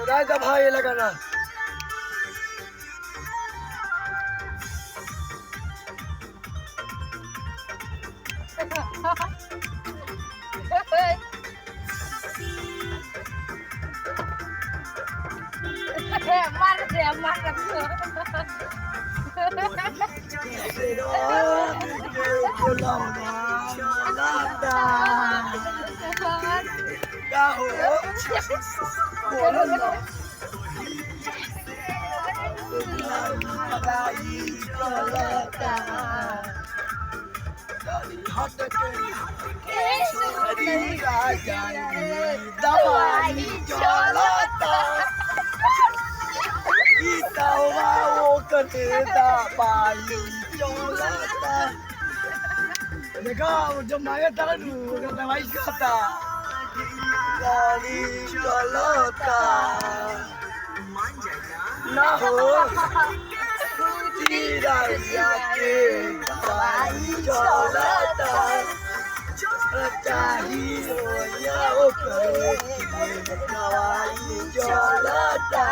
राजा भाई लगाना मार दे मार क्या हो बोलो ना हट के दवाई चलता वो करते दवाई चलता देखा जब मांगे था दवाई खाता गाड़ी चलता ना हो चिड़िया के दवाई चलता चाहिए दवाई चलता